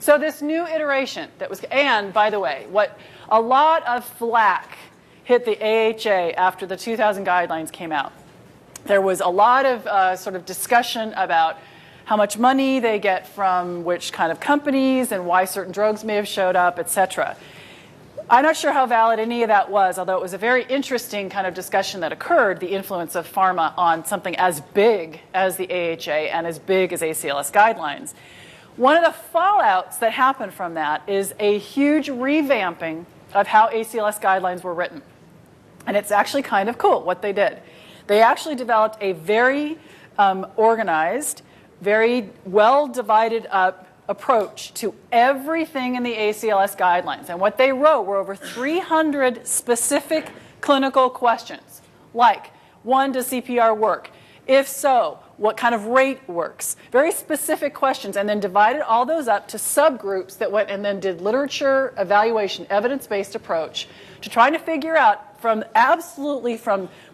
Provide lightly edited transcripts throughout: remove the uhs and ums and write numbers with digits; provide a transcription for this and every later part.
So this new iteration that was, and by the way, what a lot of flack hit the AHA after the 2000 guidelines came out. There was a lot of sort of discussion about how much money they get from which kind of companies and why certain drugs may have showed up, et cetera. I'm not sure how valid any of that was, although it was a very interesting kind of discussion that occurred, the influence of pharma on something as big as the AHA and as big as ACLS guidelines. One of the fallouts that happened from that is a huge revamping of how ACLS guidelines were written. And it's actually kind of cool what they did. They actually developed a very organized, very well divided up approach to everything in the ACLS guidelines. And what they wrote were over 300 specific clinical questions, like, one, does CPR work? If so, what kind of rate works? Very specific questions, and then divided all those up to subgroups that went and then did literature evaluation, evidence-based approach to trying to figure out from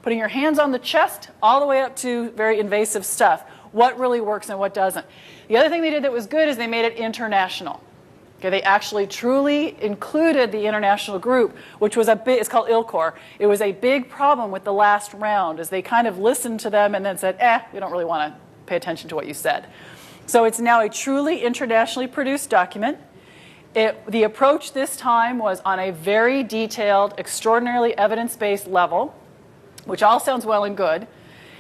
putting your hands on the chest all the way up to very invasive stuff, what really works and what doesn't. The other thing they did that was good is they made it international. Okay, they actually truly included the international group, which was it's called ILCOR. It was a big problem with the last round, as they kind of listened to them and then said, we don't really want to pay attention to what you said. So it's now a truly internationally produced document. The approach this time was on a very detailed, extraordinarily evidence-based level, which all sounds well and good.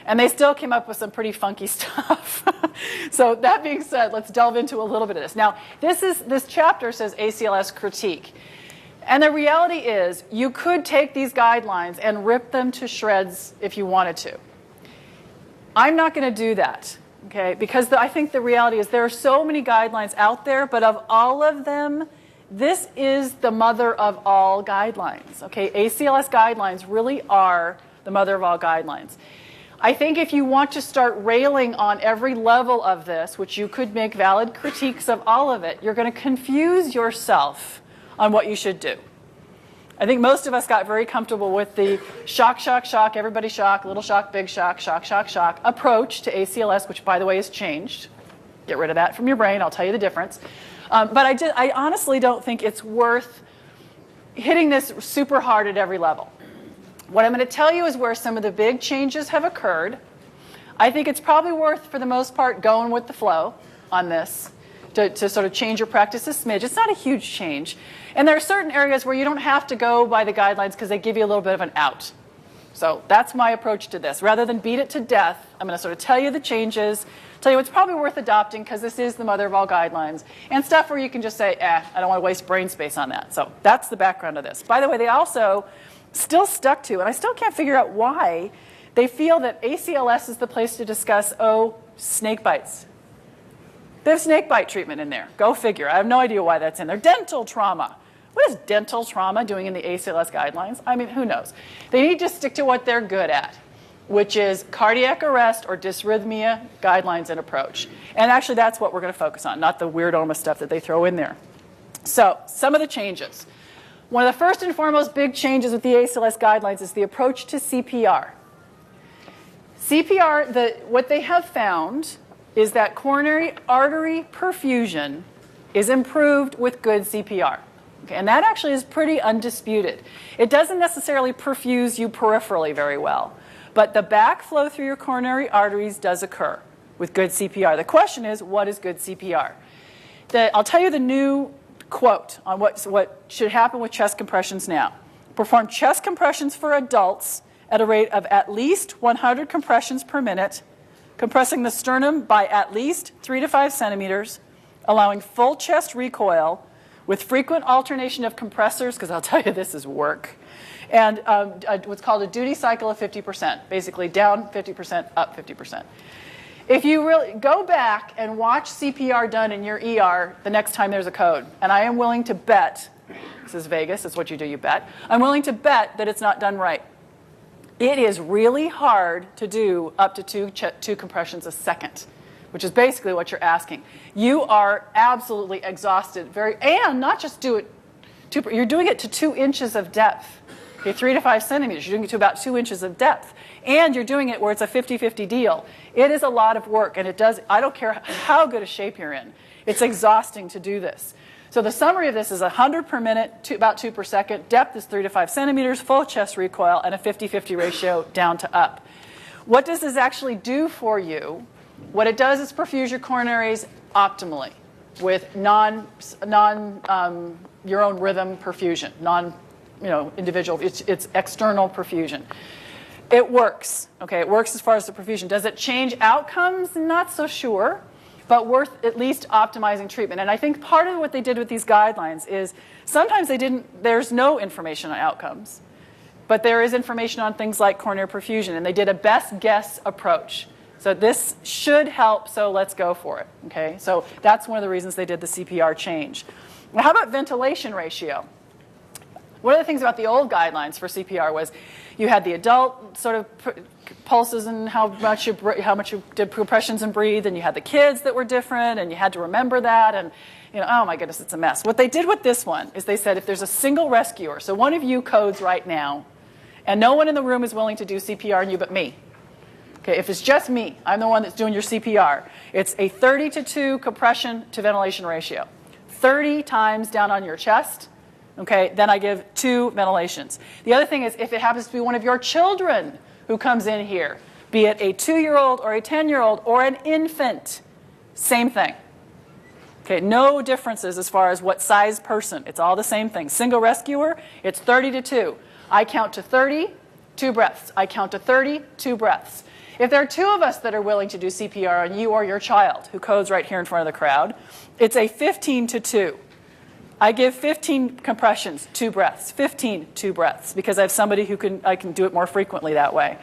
And they still came up with some pretty funky stuff. So that being said, let's delve into a little bit of this. Now, this chapter says ACLS Critique. And the reality is, you could take these guidelines and rip them to shreds if you wanted to. I'm not going to do that, okay? Because I think the reality is there are so many guidelines out there, but of all of them, this is the mother of all guidelines, okay? ACLS guidelines really are the mother of all guidelines. I think if you want to start railing on every level of this, which you could make valid critiques of all of it, you're going to confuse yourself on what you should do. I think most of us got very comfortable with the shock, shock, shock, everybody shock, little shock, big shock, shock, shock, shock approach to ACLS, which, by the way, has changed. Get rid of that from your brain. I'll tell you the difference. But I honestly don't think it's worth hitting this super hard at every level. What I'm going to tell you is where some of the big changes have occurred. I think it's probably worth, for the most part, going with the flow on this to sort of change your practice a smidge. It's not a huge change. And there are certain areas where you don't have to go by the guidelines because they give you a little bit of an out. So that's my approach to this. Rather than beat it to death, I'm going to sort of tell you the changes, tell you what's probably worth adopting because this is the mother of all guidelines, and stuff where you can just say, I don't want to waste brain space on that. So that's the background of this. By the way, they also still stuck to, and I still can't figure out why, they feel that ACLS is the place to discuss, snake bites. They have snake bite treatment in there. Go figure. I have no idea why that's in there. Dental trauma. What is dental trauma doing in the ACLS guidelines? I mean, who knows? They need to stick to what they're good at, which is cardiac arrest or dysrhythmia guidelines and approach. And actually, that's what we're going to focus on, not the weird OMA stuff that they throw in there. So, some of the changes. One of the first and foremost big changes with the ACLS guidelines is the approach to CPR. CPR, what they have found is that coronary artery perfusion is improved with good CPR. Okay, and that actually is pretty undisputed. It doesn't necessarily perfuse you peripherally very well, but the backflow through your coronary arteries does occur with good CPR. The question is, what is good CPR? I'll tell you the new quote on what should happen with chest compressions now. Perform chest compressions for adults at a rate of at least 100 compressions per minute, compressing the sternum by at least 3 to 5 centimeters, allowing full chest recoil with frequent alternation of compressors, because I'll tell you this is work, and what's called a duty cycle of 50%, basically down 50%, up 50%. If you really go back and watch CPR done in your ER the next time there's a code, and I am willing to bet, this is Vegas, it's what you do, you bet, I'm willing to bet that it's not done right. It is really hard to do up to two compressions a second, which is basically what you're asking. You are absolutely exhausted, and not just do it, you're doing it to 2 inches of depth. Okay, 3 to 5 centimeters, you're doing it to about 2 inches of depth. And you're doing it where it's a 50-50 deal. It is a lot of work, and I don't care how good a shape you're in. It's exhausting to do this. So the summary of this is 100 per minute, about 2 per second. Depth is 3 to 5 centimeters, full chest recoil, and a 50-50 ratio down to up. What does this actually do for you? What it does is perfuse your coronaries optimally with your own rhythm perfusion, individual. It's external perfusion. It works. Okay, it works as far as the perfusion. Does it change outcomes? Not so sure, but worth at least optimizing treatment. And I think part of what they did with these guidelines is sometimes there's no information on outcomes, but there is information on things like coronary perfusion, and they did a best guess approach. So this should help, so let's go for it. Okay, so that's one of the reasons they did the CPR change. Now, how about ventilation ratio? One of the things about the old guidelines for CPR was you had the adult sort of pulses and how much you did compressions and breathe, and you had the kids that were different, and you had to remember that, and oh my goodness, it's a mess. What they did with this one is they said if there's a single rescuer, so one of you codes right now, and no one in the room is willing to do CPR on you but me. Okay, if it's just me, I'm the one that's doing your CPR, it's a 30-to-2 compression to ventilation ratio. 30 times down on your chest. Okay, then I give 2 ventilations. The other thing is if it happens to be one of your children who comes in here, be it a 2-year-old or a 10-year-old or an infant, same thing. Okay, no differences as far as what size person. It's all the same thing. Single rescuer, it's 30-to-2. I count to 30, 2 breaths. I count to 30, 2 breaths. If there are 2 of us that are willing to do CPR on you or your child, who codes right here in front of the crowd, it's a 15-to-2. I give 15 compressions, 2 breaths, 15, 2 breaths, because I have somebody who I can do it more frequently that way.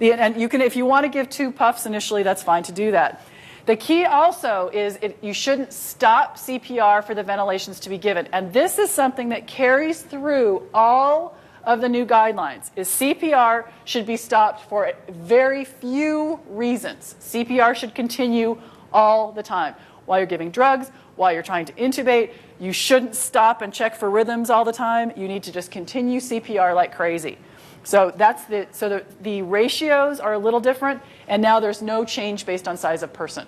And you can, if you want to give 2 puffs initially, that's fine to do that. The key also is you shouldn't stop CPR for the ventilations to be given. And this is something that carries through all of the new guidelines, is CPR should be stopped for very few reasons. CPR should continue all the time. While you're giving drugs, while you're trying to intubate, you shouldn't stop and check for rhythms all the time. You need to just continue CPR like crazy. So the ratios are a little different, and now there's no change based on size of person.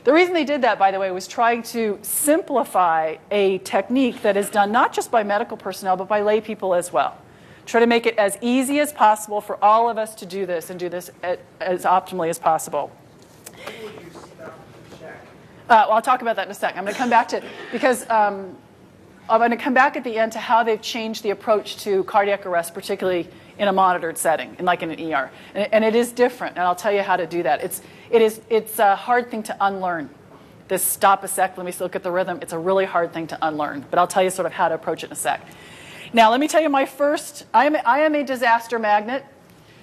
The reason they did that, by the way, was trying to simplify a technique that is done not just by medical personnel, but by lay people as well. Try to make it as easy as possible for all of us to do this and do this as optimally as possible. When would you stop and check? Well, I'll talk about that in a second. I'm going to come back to it because I'm going to come back at the end to how they've changed the approach to cardiac arrest, particularly in a monitored setting, like in an ER. And it is different, and I'll tell you how to do that. It's a hard thing to unlearn. This stop a sec, let me look at the rhythm. It's a really hard thing to unlearn, but I'll tell you sort of how to approach it in a sec. Now, let me tell you I am a disaster magnet.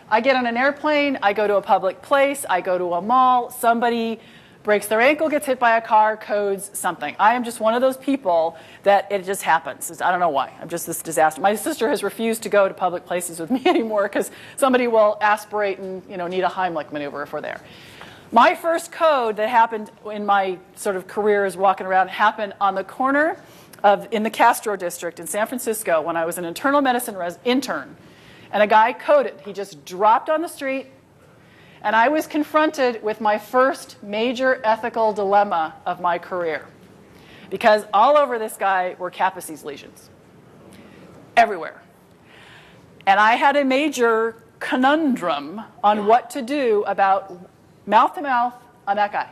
I get on an airplane, I go to a public place, I go to a mall, somebody breaks their ankle, gets hit by a car, codes something. I am just one of those people that it just happens. I don't know why. I'm just this disaster. My sister has refused to go to public places with me anymore because somebody will aspirate and need a Heimlich maneuver if we're there. My first code that happened in my sort of career as walking around happened on the corner in the Castro district in San Francisco when I was an internal medicine intern. And a guy coded. He just dropped on the street. And I was confronted with my first major ethical dilemma of my career. Because all over this guy were Kaposi's lesions. Everywhere. And I had a major conundrum on what to do about mouth-to-mouth on that guy.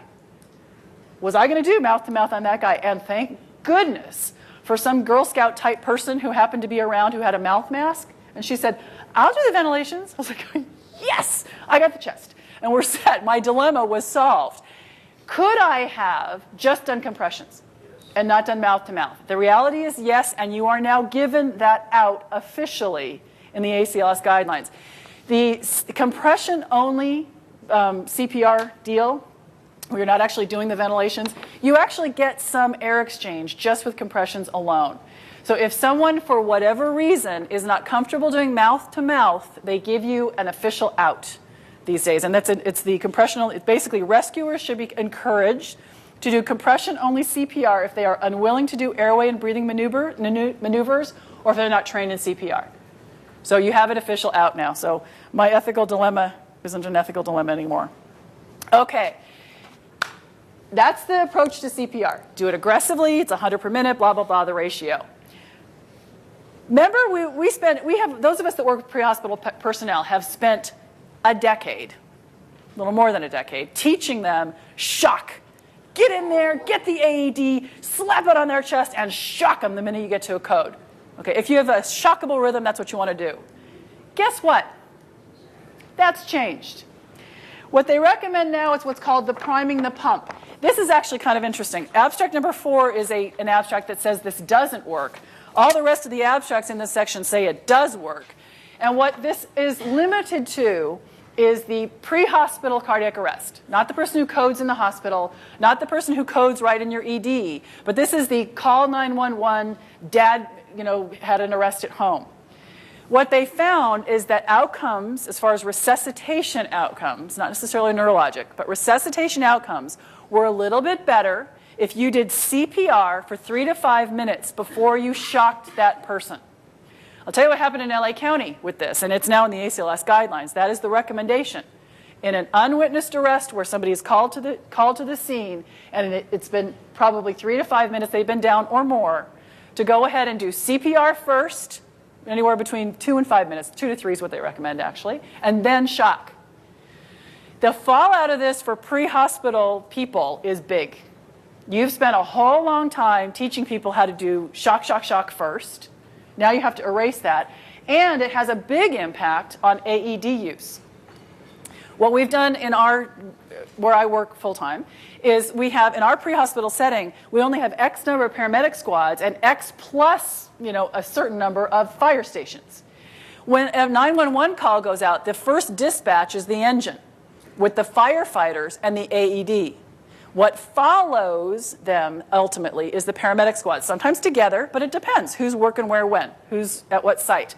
Was I going to do mouth-to-mouth on that guy? And thank goodness for some Girl Scout type person who happened to be around who had a mouth mask. And she said, I'll do the ventilations. I was like, yes, I got the chest. And we're set. My dilemma was solved. Could I have just done compressions and not done mouth-to-mouth? The reality is yes, and you are now given that out officially in the Acls Guidelines. The compression-only CPR deal, where you're not actually doing the ventilations, you actually get some air exchange just with compressions alone. So if someone, for whatever reason, is not comfortable doing mouth-to-mouth, they give you an official out these days. And it's the compression. Basically, rescuers should be encouraged to do compression-only CPR if they are unwilling to do airway and breathing maneuvers or if they're not trained in CPR. So you have an official out now. So my ethical dilemma isn't an ethical dilemma anymore. Okay. That's the approach to CPR. Do it aggressively. It's 100 per minute, blah, blah, blah, the ratio. Remember, those of us that work with pre-hospital personnel have spent a decade, a little more than a decade, teaching them shock. Get in there, get the AED, slap it on their chest, and shock them the minute you get to a code. Okay, if you have a shockable rhythm, that's what you want to do. Guess what? That's changed. What they recommend now is what's called the priming the pump. This is actually kind of interesting. Abstract number 4 is an abstract that says this doesn't work. All the rest of the abstracts in this section say it does work. And what this is limited to is the pre-hospital cardiac arrest. Not the person who codes in the hospital, not the person who codes right in your ED, but this is the call 911, dad, had an arrest at home. What they found is that outcomes, as far as resuscitation outcomes, not necessarily neurologic, but resuscitation outcomes were a little bit better if you did CPR for 3 to 5 minutes before you shocked that person. I'll tell you what happened in LA County with this, and it's now in the Acls Guidelines. That is the recommendation. In an unwitnessed arrest where somebody is called to the scene, and it's been probably 3 to 5 minutes, they've been down or more, to go ahead and do CPR first, anywhere between 2 and 5 minutes. 2 to 3 is what they recommend, actually, and then shock. The fallout of this for pre-hospital people is big. You've spent a whole long time teaching people how to do shock, shock, shock first. Now you have to erase that. And it has a big impact on AED use. What we've done in where I work full-time, is we have, in our pre-hospital setting, we only have X number of paramedic squads and X plus, a certain number of fire stations. When a 911 call goes out, the first dispatch is the engine with the firefighters and the AED. What follows them, ultimately, is the paramedic squad, sometimes together, but it depends who's working where when, who's at what site.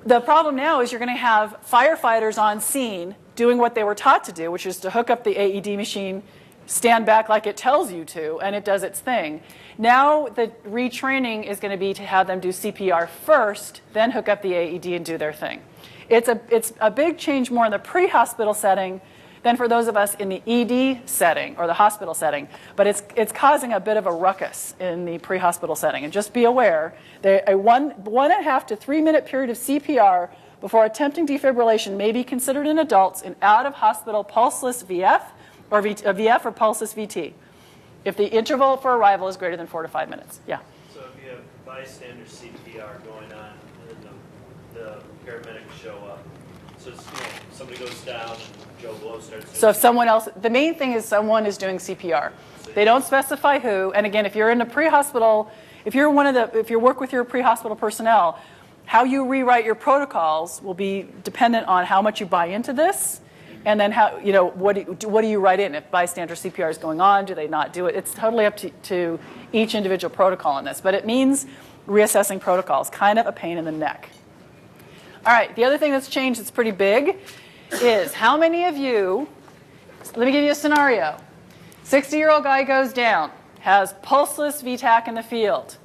The problem now is you're going to have firefighters on scene doing what they were taught to do, which is to hook up the AED machine, stand back like it tells you to, and it does its thing. Now the retraining is going to be to have them do CPR first, then hook up the AED and do their thing. It's a big change more in the pre-hospital setting than for those of us in the ED setting or the hospital setting, but it's causing a bit of a ruckus in the pre-hospital setting. And just be aware, a 1.5 to 3 minute period of CPR before attempting defibrillation may be considered in adults in out-of-hospital pulseless VF or VF or pulseless VT if the interval for arrival is greater than 4 to 5 minutes. Yeah. So if you have bystander CPR going on and the paramedics show up, so it's, somebody goes down and Joe Blow starts. So if someone else, the main thing is someone is doing CPR. They don't specify who. And again, if you're in a pre-hospital, if you work with your pre-hospital personnel, how you rewrite your protocols will be dependent on how much you buy into this, and then how, what do you write in? If bystander CPR is going on, do they not do it? It's totally up to each individual protocol on this, but it means reassessing protocols, kind of a pain in the neck. All right, the other thing that's changed that's pretty big is how many of you, let me give you a scenario. 60-year-old guy goes down, has pulseless VTAC in the field,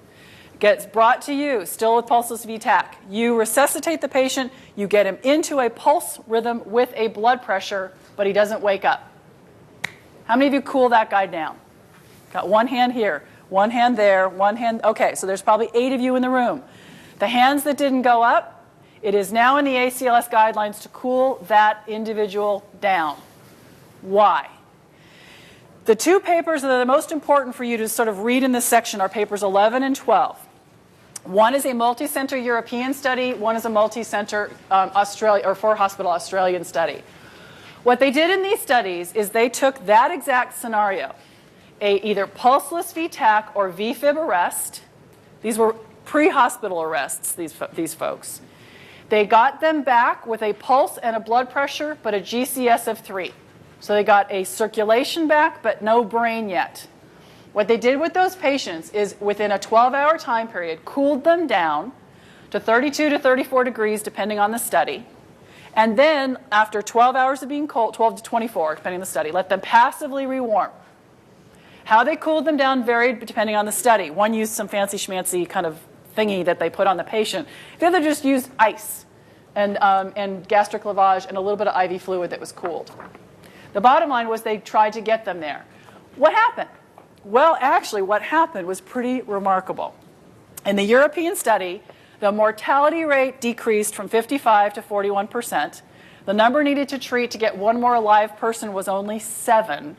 gets brought to you, still with pulseless VTAC. You resuscitate the patient, you get him into a pulse rhythm with a blood pressure, but he doesn't wake up. How many of you cool that guy down? Got one hand here, one hand there, one hand, okay, so there's probably 8 of you in the room. The hands that didn't go up, it is now in the Acls guidelines to cool that individual down. Why? The 2 papers that are the most important for you to sort of read in this section are papers 11 and 12. One is a multi-center European study, one is a multi-center Australia or 4-hospital Australian study. What they did in these studies is they took that exact scenario, either pulseless VTAC or VFib arrest. These were pre-hospital arrests, these folks. They got them back with a pulse and a blood pressure, but a GCS of 3. So they got a circulation back, but no brain yet. What they did with those patients is within a 12-hour time period, cooled them down to 32 to 34 degrees, depending on the study. And then after 12 hours of being cold, 12 to 24, depending on the study, let them passively rewarm. How they cooled them down varied depending on the study. One used some fancy schmancy kind of thingy that they put on the patient. The other just used ice and gastric lavage and a little bit of IV fluid that was cooled. The bottom line was they tried to get them there. What happened? Well, actually, what happened was pretty remarkable. In the European study, the mortality rate decreased from 55 to 41%. The number needed to treat to get one more alive person was only 7.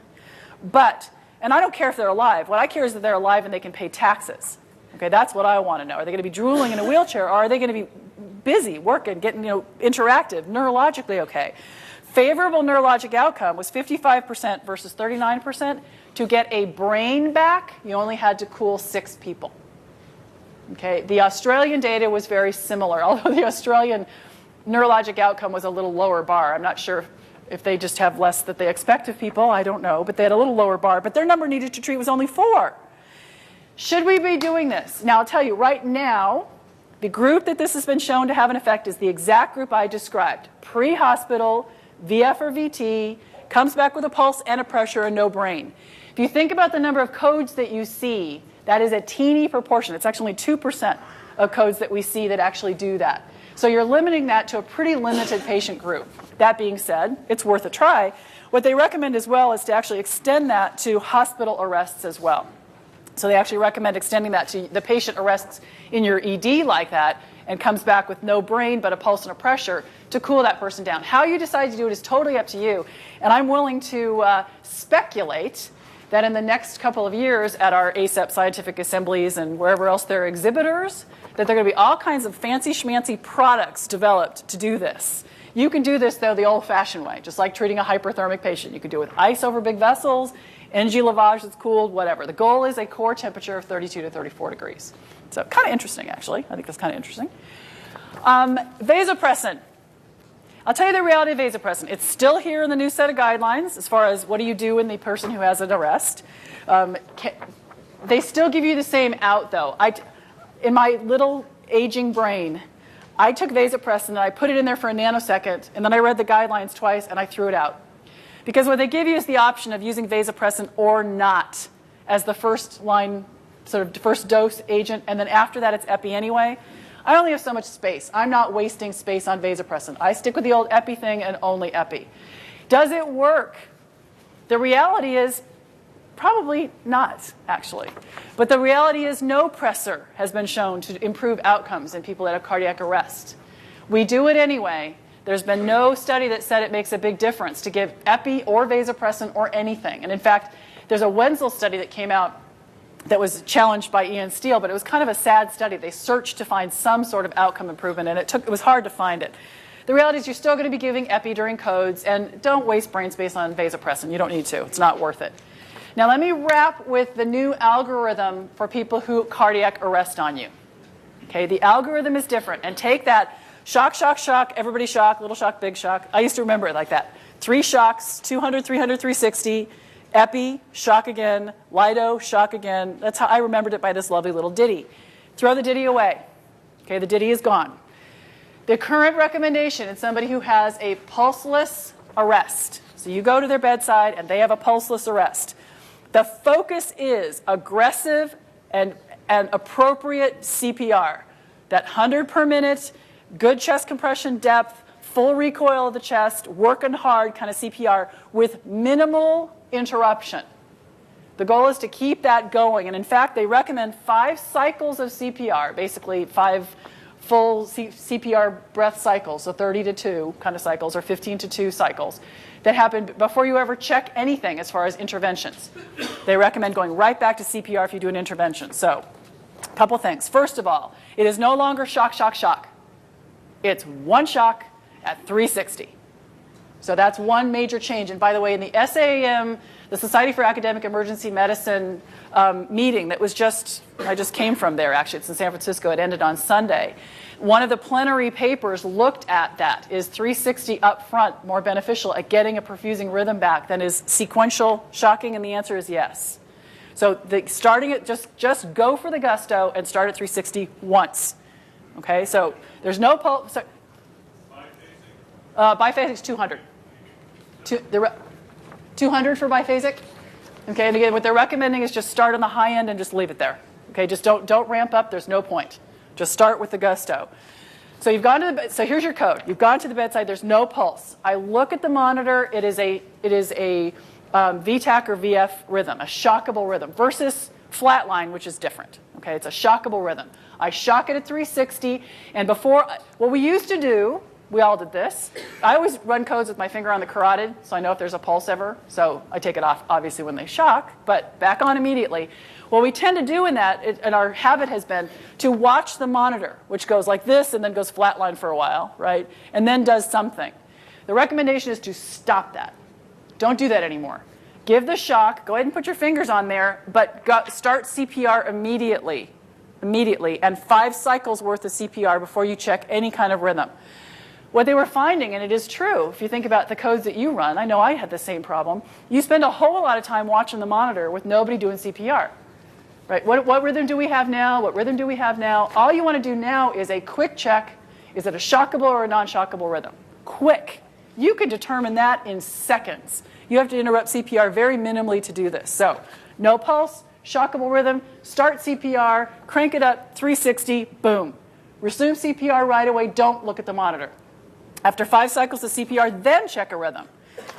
But, and I don't care if they're alive. What I care is that they're alive and they can pay taxes. Okay, that's what I want to know. Are they going to be drooling in a wheelchair, or are they going to be busy, working, getting, interactive, neurologically okay? Favorable neurologic outcome was 55% versus 39%. To get a brain back, you only had to cool 6 people. Okay, the Australian data was very similar, although the Australian neurologic outcome was a little lower bar. I'm not sure if they just have less that they expect of people. I don't know, but they had a little lower bar. But their number needed to treat was only 4. Should we be doing this? Now, I'll tell you, right now, the group that this has been shown to have an effect is the exact group I described. Pre-hospital, VF or VT, comes back with a pulse and a pressure and no brain. If you think about the number of codes that you see, that is a teeny proportion. It's actually 2% of codes that we see that actually do that. So you're limiting that to a pretty limited patient group. That being said, it's worth a try. What they recommend as well is to actually extend that to hospital arrests as well. So they actually recommend extending that to the patient arrests in your ED like that and comes back with no brain but a pulse and a pressure to cool that person down. How you decide to do it is totally up to you. And I'm willing to speculate that in the next couple of years at our ASAP scientific assemblies and wherever else there are exhibitors, that there are going to be all kinds of fancy schmancy products developed to do this. You can do this, though, the old-fashioned way, just like treating a hyperthermic patient. You can do it with ice over big vessels, NG lavage that's cooled, whatever. The goal is a core temperature of 32 to 34 degrees. So kind of interesting, actually. I think that's kind of interesting. Vasopressin. I'll tell you the reality of vasopressin. It's still here in the new set of guidelines as far as what do you do in the person who has an arrest. They still give you the same out, though. In my little aging brain, I took vasopressin and I put it in there for a nanosecond, and then I read the guidelines twice and I threw it out. Because what they give you is the option of using vasopressin or not as the first line, sort of first dose agent, and then after that it's epi anyway. I only have so much space. I'm not wasting space on vasopressin. I stick with the old epi thing and only epi. Does it work? The reality is probably not, actually. But the reality is no pressor has been shown to improve outcomes in people that have cardiac arrest. We do it anyway. There's been no study that said it makes a big difference to give epi or vasopressin or anything. And in fact, there's a Wenzel study that came out that was challenged by Ian Steele, but it was kind of a sad study. They searched to find some sort of outcome improvement, and it was hard to find it. The reality is you're still going to be giving epi during codes, and don't waste brain space on vasopressin. You don't need to. It's not worth it. Now let me wrap with the new algorithm for people who cardiac arrest on you. Okay, the algorithm is different, and take that shock, shock, shock, everybody shock, little shock, big shock. I used to remember it like that. 3 shocks, 200, 300, 360, epi, shock again, lido, shock again. That's how I remembered it by this lovely little ditty. Throw the ditty away. Okay, the ditty is gone. The current recommendation in somebody who has a pulseless arrest, so you go to their bedside and they have a pulseless arrest, the focus is aggressive and appropriate CPR. That 100 per minute, good chest compression depth, full recoil of the chest, working hard kind of CPR with minimal interruption. The goal is to keep that going. And in fact, they recommend 5 cycles of CPR, basically 5 full CPR breath cycles, so 30 to 2 kind of cycles, or 15 to 2 cycles, that happen before you ever check anything as far as interventions. They recommend going right back to CPR if you do an intervention. So, a couple things. First of all, it is no longer shock, shock, shock. It's 1 shock at 360. So that's one major change. And by the way, in the SAM, the Society for Academic Emergency Medicine meeting that was I just came from there, actually. It's in San Francisco. It ended on Sunday. One of the plenary papers looked at that. Is 360 up front more beneficial at getting a perfusing rhythm back than is sequential shocking? And the answer is yes. So starting it, just go for the gusto and start at 360 once. Okay, so there's no pulse. Biphasic is 200. 200 for biphasic. Okay, and again, what they're recommending is just start on the high end and just leave it there. Okay, just don't ramp up. There's no point. Just start with the gusto. So you've gone to the so here's your code. You've gone to the bedside. There's no pulse. I look at the monitor. It is a VTAC or VF rhythm, a shockable rhythm, versus flatline, which is different. Okay, it's a shockable rhythm. I shock it at 360, and before, what we used to do, we all did this. I always run codes with my finger on the carotid, so I know if there's a pulse ever. So I take it off, obviously, when they shock, but back on immediately. What we tend to do in that, and our habit has been, to watch the monitor, which goes like this and then goes flatline for a while, right? And then does something. The recommendation is to stop that. Don't do that anymore. Give the shock, go ahead and put your fingers on there, but start CPR immediately, and 5 cycles worth of CPR before you check any kind of rhythm. What they were finding, and it is true, if you think about the codes that you run, I know I had the same problem, you spend a whole lot of time watching the monitor with nobody doing CPR. Right? What rhythm do we have now? What rhythm do we have now? All you want to do now is a quick check. Is it a shockable or a non-shockable rhythm? Quick. You can determine that in seconds. You have to interrupt CPR very minimally to do this. So, no pulse, shockable rhythm, start CPR, crank it up, 360, boom. Resume CPR right away, don't look at the monitor. After 5 cycles of CPR, then check a rhythm.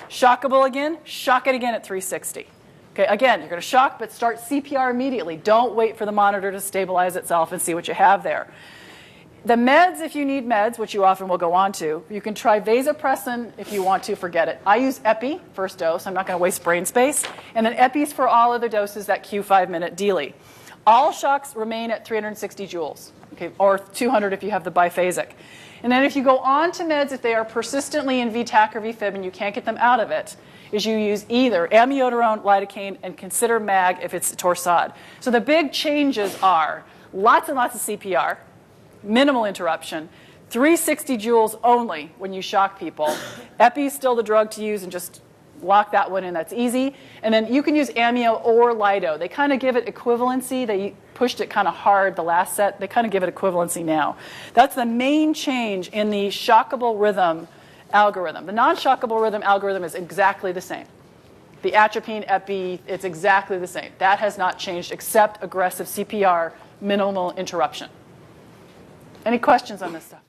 Shockable again, shock it again at 360. Okay, again, you're going to shock, but start CPR immediately. Don't wait for the monitor to stabilize itself and see what you have there. The meds, if you need meds, which you often will go on to, you can try Vasopressin if you want to, forget it. I use Epi, first dose. I'm not going to waste brain space. And then Epi's for all other doses, that Q5-minute daily. All shocks remain at 360 joules, okay, or 200 if you have the biphasic. And then if you go on to meds, if they are persistently in VTAC or VFib and you can't get them out of it, is you use either amiodarone, lidocaine, and consider MAG if it's Torsade. So the big changes are lots and lots of CPR, minimal interruption, 360 joules only when you shock people. Epi is still the drug to use, and just lock that one in. That's easy. And then you can use amio or lido. They kind of give it equivalency. They pushed it kind of hard the last set. They kind of give it equivalency now. That's the main change in the shockable rhythm algorithm. The non-shockable rhythm algorithm is exactly the same. The atropine, epi, it's exactly the same. That has not changed except aggressive CPR, minimal interruption. Any questions on this stuff?